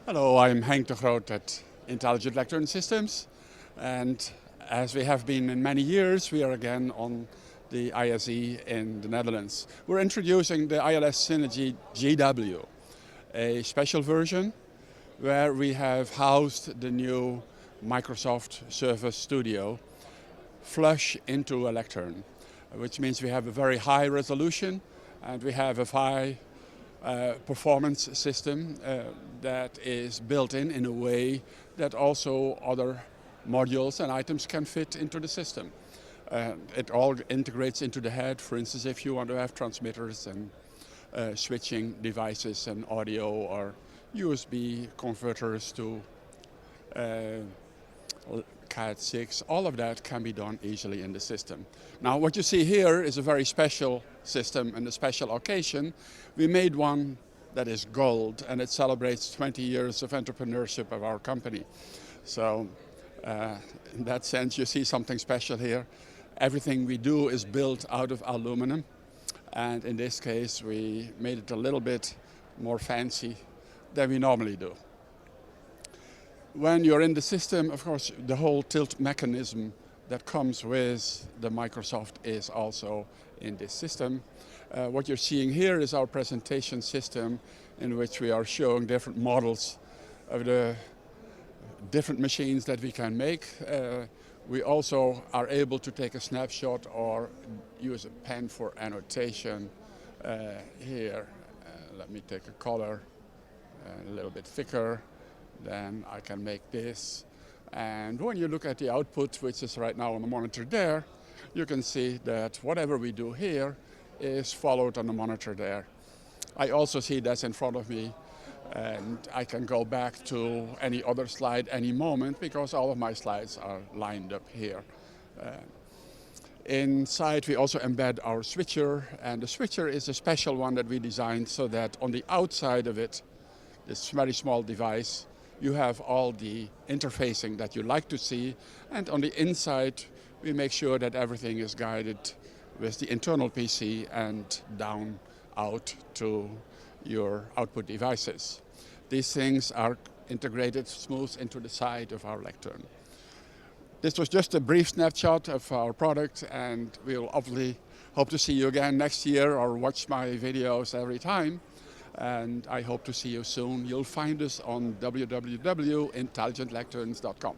Hello, I'm Henk de Groot at Intelligent Lectern Systems, and as we have been in many years, we are again on the ISE in the Netherlands. We're introducing the ILS Synergy GW, a special version where we have housed the new Microsoft Surface Studio flush into a Lectern, which means we have a very high resolution and we have a high performance system that is built in a way that also other modules and items can fit into the system. It all integrates into the head. For instance, if you want to have transmitters and switching devices and audio or USB converters to Cat6, all of that can be done easily in the system. Now what you see here is a very special system and a special occasion. We made one that is gold and it celebrates 20 years of entrepreneurship of our company. So in that sense you see something special here. Everything we do is built out of aluminum, and in this case we made it a little bit more fancy than we normally do. When you're in the system, of course, the whole tilt mechanism that comes with the Microsoft is also in this system. What you're seeing here is our presentation system in which we are showing different models of the different machines that we can make. We also are able to take a snapshot or use a pen for annotation here. Let me take a color a little bit thicker. Then I can make this. And when you look at the output, which is right now on the monitor there, you can see that whatever we do here is followed on the monitor there. I also see that's in front of me, and I can go back to any other slide any moment because all of my slides are lined up here. Inside we also embed our switcher, and the switcher is a special one that we designed so that on the outside of it, this very small device, you have all the interfacing that you like to see, and on the inside we make sure that everything is guided with the internal PC and down out to your output devices. These things are integrated smooth into the side of our Lectern. This was just a brief snapshot of our product, and we'll obviously hope to see you again next year or watch my videos every time. And I hope to see you soon. You'll find us on www.intelligentlecterns.com.